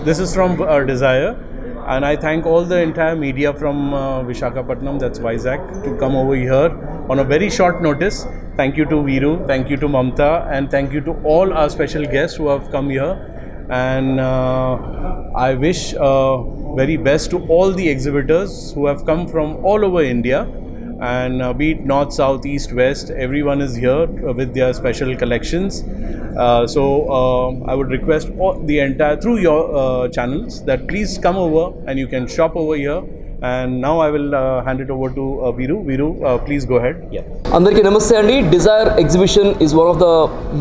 This is from Desire, and I thank all the entire media from Visakhapatnam, that's Vizag, to come over here on a very short notice. Thank you to Viru, thank you to Mamta, and thank you to all our special guests who have come here. And I wish very best to all the exhibitors who have come from all over India, and be it north, south, east, west, everyone is here with their special collections. So I would request the entire, through your channels, that please come over and you can shop over here. And now I will hand it over to Viru. Viru, please go ahead. Andariki namaste andi. Desire exhibition is one of the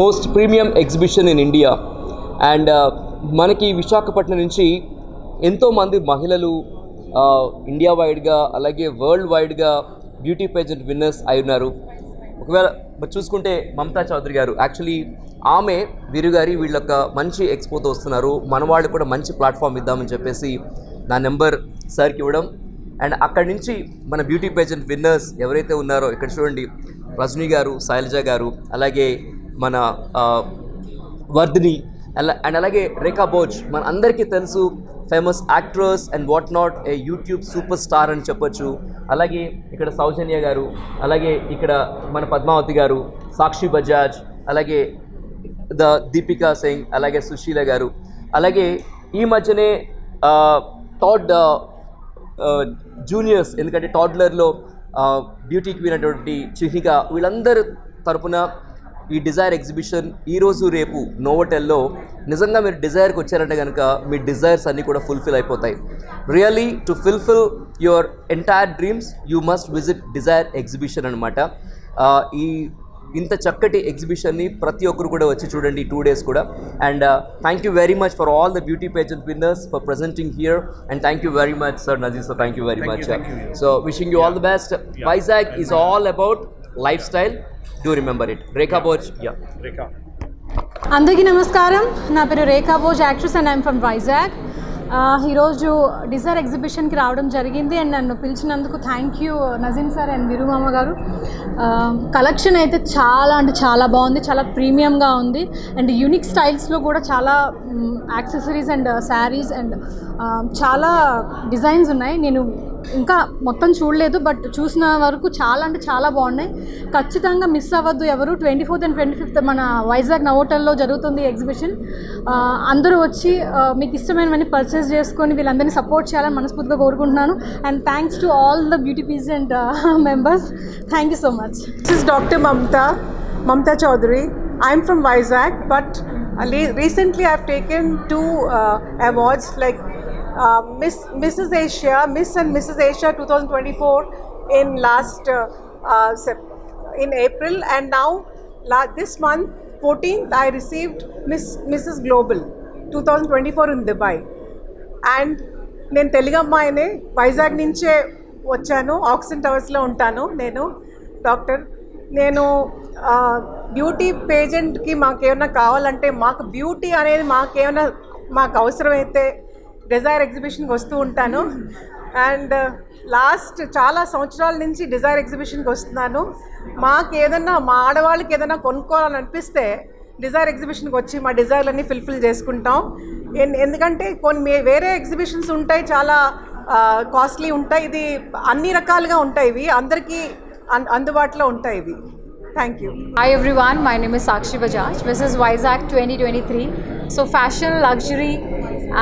most premium exhibition in India, and manaki Visakhapatnam nunchi ento mandi mahilalu India wide ga alage world wide ga beauty pageant winners అయి ఉన్నారు. ఒకవేళ చూసుకుంటే మమతా చౌదరి గారు, actually ఆమె వీరు గారి వీళ్ళొక మంచి ఎక్స్పోతో వస్తున్నారు, మన వాళ్ళు కూడా మంచి ప్లాట్ఫామ్ ఇద్దామని చెప్పేసి నా నెంబర్ సార్కి ఇవ్వడం, అండ్ అక్కడి నుంచి మన బ్యూటీ పేజెంట్ విన్నర్స్ ఎవరైతే ఉన్నారో ఇక్కడ చూడండి, రజనీ గారు, శైలజ గారు, అలాగే మన వర్ధిని, అండ్ అలాగే రేఖా భోజ్, మన అందరికీ తెలుసు famous actress and what not, A YouTube super star అని చెప్పొచ్చు. అలాగే ఇక్కడ సౌజన్య గారు, అలాగే ఇక్కడ మన పద్మావతి గారు, సాక్షి బజాజ్, అలాగే దీపికా సింగ్, అలాగే సుశీల గారు, అలాగే ఈ మధ్యనే టాడ్ జూనియర్స్, ఎందుకంటే టాడ్లర్లో బ్యూటీ క్వీన్ అనేటువంటి చిహ్నిక, వీళ్ళందరి తరపున ఈ డిజైర్ ఎగ్జిబిషన్ ఈరోజు రేపు నోవోటెల్లో నిజంగా మీరు డిజైర్కి వచ్చారంటే కనుక మీ డిజైర్స్ అన్నీ కూడా ఫుల్ఫిల్ అయిపోతాయి. Really to fulfil your entire dreams you must visit Dzire exhibition అనమాట. ఈ ఇంత చక్కటి ఎగ్జిబిషన్ని ప్రతి ఒక్కరు కూడా వచ్చి చూడండి 2 days కూడా. And thank you very much for all the beauty pageant winners for presenting here, and thank you very much sir Nazir. So thank you very much. So wishing you all the best. Vizag is all about lifestyle. Do remember it. Rekha Bhoj. Yeah. Rekha. Andariki namaskaram. Na peru Rekha Bhoj, actress, and I'm from Vizag. ఈరోజు desire ఎగ్జిబిషన్కి రావడం జరిగింది, and నన్ను పిలిచినందుకు thank you Nazeem sir and Viru మామ గారు. Collection అయితే చాలా అంటే చాలా బాగుంది, చాలా ప్రీమియంగా ఉంది, అండ్ యూనిక్ స్టైల్స్లో కూడా చాలా యాక్సెసరీస్ అండ్ శారీస్ అండ్ చాలా డిజైన్స్ ఉన్నాయి. నేను ఇంకా మొత్తం చూడలేదు, బట్ చూసిన వరకు చాలా అంటే చాలా బాగున్నాయి. ఖచ్చితంగా మిస్ అవ్వద్దు ఎవరు. 24th and 25th మన వైజాగ్ నవోటెల్లో జరుగుతుంది ఎగ్జిబిషన్. అందరూ వచ్చి మీకు ఇష్టమైనవన్నీ పర్చేస్ చేసుకొని వీళ్ళందరినీ సపోర్ట్ చేయాలని మనస్ఫూర్తిగా కోరుకుంటున్నాను. And thanks to all the beauty pageant members. Thank you so much. This is Dr. Mamta Chaudhary. I'm from Vizag, but recently I've taken 2 awards like Mrs. Asia, Miss and Mrs. Asia 2024 in last in April, and now this month 14th I received Mrs. Global 2024 in Dubai. And నేను తెలుగు అమ్మాయినే, వైజాగ్ నుంచే వచ్చాను, oxygen టవర్స్లో ఉంటాను నేను doctor. నేను beauty పేజెంట్కి మాకేమైనా కావాలంటే, మాకు బ్యూటీ అనేది మాకు అవసరమైతే డిజైర్ ఎగ్జిబిషన్కి వస్తూ ఉంటాను. అండ్ లాస్ట్ చాలా సంవత్సరాల నుంచి డిజైర్ ఎగ్జిబిషన్కి వస్తున్నాను. మాకు ఏదన్నా, మా ఆడవాళ్ళకి ఏదైనా కొనుక్కోవాలని అనిపిస్తే డిజైర్ ఎగ్జిబిషన్కి వచ్చి మా డిజైర్లన్నీ ఫుల్ఫిల్ చేసుకుంటాం. ఎందుకంటే కొన్ని వేరే ఎగ్జిబిషన్స్ ఉంటాయి, చాలా కాస్ట్లీ ఉంటాయి, ఇది అన్ని రకాలుగా ఉంటాయి, ఇవి అందరికీ అందుబాటులో ఉంటాయి ఇవి. Thank you. Hi everyone, my name is Sakshi Bajaj. This is Vizag 2023. So fashion, luxury,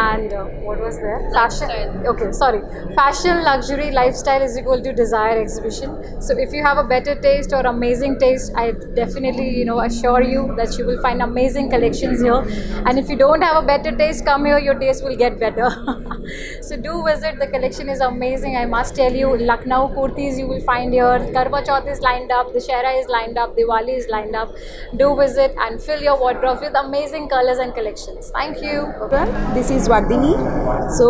and what was there? Fashion. Okay, sorry. Fashion, luxury, lifestyle is equal to desire exhibition. So if you have a better taste or amazing taste, I definitely assure you that you will find amazing collections here. And if you don't have a better taste, come here. Your taste will get better. So do visit. The collection is amazing. I must tell you, Lucknow kurtis you will find here. Karwa Chauth is lined up. Dussehra is lined up. Diwali is lined up. Do visit and fill your wardrobe with amazing colors and collections. Thank you. This is Vardhini. So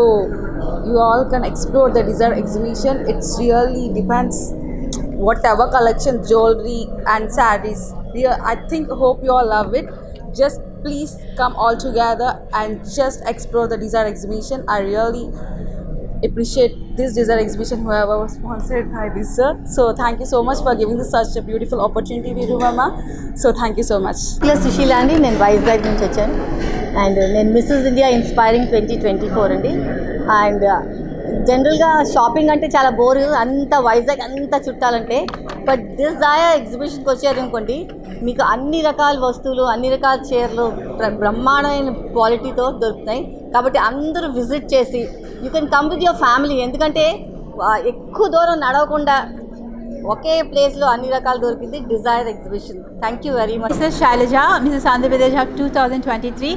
you all can explore the desire exhibition. It's really depends whatever collection, jewelry and sarees. I hope you all love it. Just please come all together and just explore the desire exhibition. I really appreciate this desire exhibition, whoever was sponsored by this sir. So thank you so much for giving this such a beautiful opportunity, Viru Mama. So thank you so much. Susheela అండి, నేను వైజాగ్ నుంచి వచ్చాను and నేను Mrs India inspiring 2024 అండి. And జనరల్గా shopping అంటే చాలా bore, అంత వైజాగ్ అంతా చుట్టాలంటే. బట్ డిజైర్ ఎగ్జిబిషన్కి వచ్చారనుకోండి, మీకు అన్ని రకాల వస్తువులు, అన్ని రకాల చీరలు బ్రహ్మాండమైన క్వాలిటీతో దొరుకుతాయి. కాబట్టి అందరూ విజిట్ చేసి you can come with your family. ఎందుకంటే ఎక్కువ దూరం నడవకుండా ఒకే ప్లేస్లో అన్ని రకాలు దొరికింది desire exhibition. Thank you very much. Mrs Shailaja, Mrs Andhra Pradesh 2023.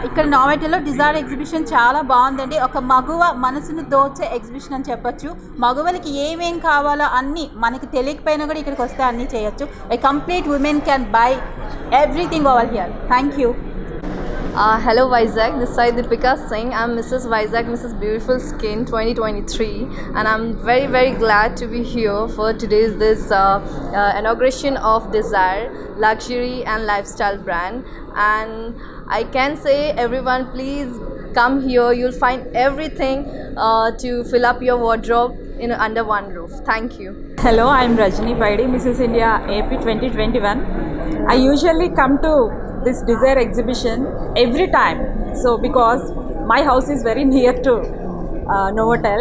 ఇక్కడ నోవెటలో డిజైర్ ఎగ్జిబిషన్ చాలా బాగుందండి. ఒక మగువ మనసును దోచే ఎగ్జిబిషన్ అని చెప్పొచ్చు. మగవాళ్ళకి ఏమేం కావాలో అన్నీ మనకి తెలియకపోయినా కూడా ఇక్కడికి వస్తే అన్నీ చేయొచ్చు. ఏ complete women can buy everything over here. Thank you. Hello Vizag, this is Deepika Singh. I'm Mrs. Vizag, Mrs. Beautiful Skin 2023, and I'm very very glad to be here for today's inauguration of Desire luxury and lifestyle brand. And I can say everyone, please come here. You'll find everything to fill up your wardrobe under one roof. Thank you. Hello, I'm Rajni Paidi, Mrs. India AP 2021. I usually come to this desire exhibition every time, so because my house is very near to Novotel,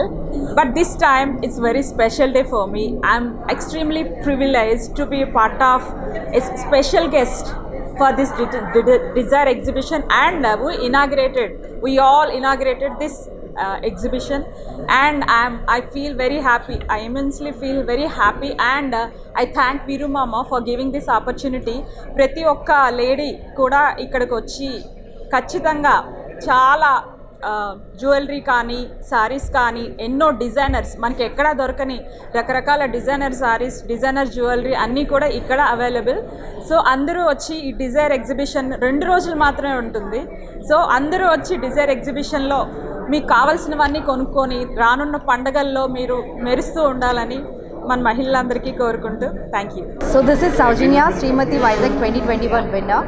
but this time it's very special day for me. I'm extremely privileged to be a part of a special guest for this desire exhibition, and we all inaugurated this exhibition, and I feel very happy. I immensely feel very happy, and I thank Viru Mama for giving this opportunity. ప్రతి ఒక్క lady కూడా ఇక్కడికి వచ్చి ఖచ్చితంగా చాలా jewellery కానీ సారీస్ కానీ ఎన్నో డిజైనర్స్ మనకి ఎక్కడ దొరకని రకరకాల డిజైనర్ సారీస్, డిజైనర్ జ్యువెలరీ అన్నీ కూడా ఇక్కడ అవైలబుల్. సో అందరూ వచ్చి ఈ డిజైర్ ఎగ్జిబిషన్ 2 రోజులు మాత్రమే ఉంటుంది. సో అందరూ వచ్చి డిజైర్ ఎగ్జిబిషన్లో మీకు కావాల్సినవన్నీ కొనుక్కొని రానున్న పండగల్లో మీరు మెరుస్తూ ఉండాలని మన మహిళలందరికీ కోరుకుంటూ thank you. So this is Saujanya, Srimati Vizag 2021 winner.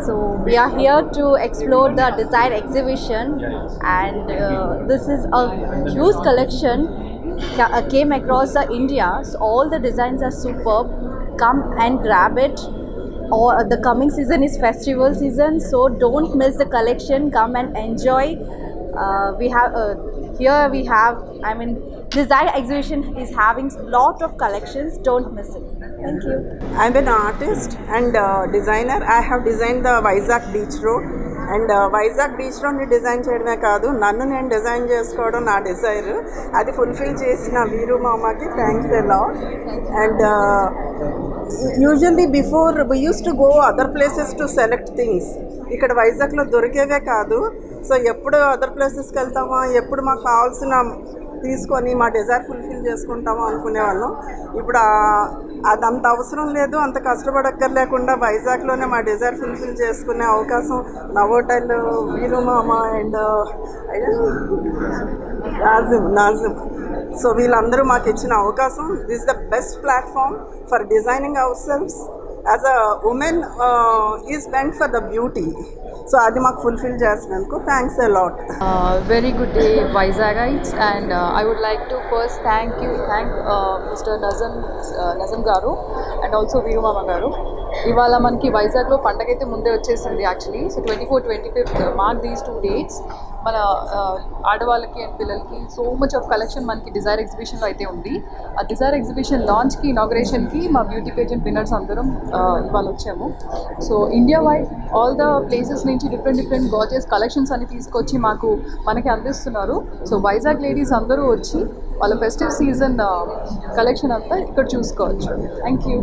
So we are here to explore the Desire exhibition, and this is a huge collection came across India. So all the designs are superb. Come and grab it. Or the coming season is festival season, so don't miss the collection. Come and enjoy. We have Desire exhibition is having lot of collections. Don't miss it. Thank you. I'm an artist and designer. I have designed the Vizag Beach Road, and Vizag Beach Road ni design cheyadame kaadu, nannu nenu design chesukodam na desire. Adi fulfill chesina Viru Mama ki thanks a lot. And usually before we used to go other places to select things. ఇక్కడ వైజాగ్లో దొరికేవే కాదు. So ఎప్పుడు other ప్లేసెస్కి వెళ్తామా, ఎప్పుడు మాకు కావాల్సిన తీసుకొని మా డిజైర్ ఫుల్ఫిల్ చేసుకుంటామో అనుకునేవాళ్ళం. ఇప్పుడు అదంత అవసరం లేదు, అంత కష్టపడక్కర్లేకుండా వైజాగ్లోనే మా డిజైర్ ఫుల్ఫిల్ చేసుకునే అవకాశం నవోటెల్, వీరు మామ అండ్ నాజిమ్ సో వీళ్ళందరూ మాకు ఇచ్చిన అవకాశం. This is the best platform for designing our selfs. As a woman is meant for the beauty, so adi mak fulfill chestunnanduku thanks a lot. Very good day Vizagites, and I would like to first thank Mr. Nazim Garu and also Viru Mama Garu ఇవాళ మనకి వైజాగ్లో పండగ అయితే ముందే వచ్చేసింది actually. So 24, 25 mark these 2 dates. మన ఆడవాళ్ళకి and పిల్లలకి సో మచ్ ఆఫ్ కలెక్షన్ మనకి డిజైర్ ఎగ్జిబిషన్లో అయితే ఉంది. ఆ డిజైర్ ఎగ్జిబిషన్ లాంచ్కి ఇనాగ్రేషన్కి మా బ్యూటీ పేజెంట్ విన్నర్స్ అందరం ఇవాళ వచ్చాము. So India wide all the places నుంచి డిఫరెంట్ గార్జియస్ కలెక్షన్స్ అని తీసుకొచ్చి మనకి అందిస్తున్నారు. సో వైజాగ్ లేడీస్ అందరూ వచ్చి వాళ్ళ ఫెస్టివ్ సీజన్ కలెక్షన్ అంతా ఇక్కడ చూసుకోవచ్చు. Thank you.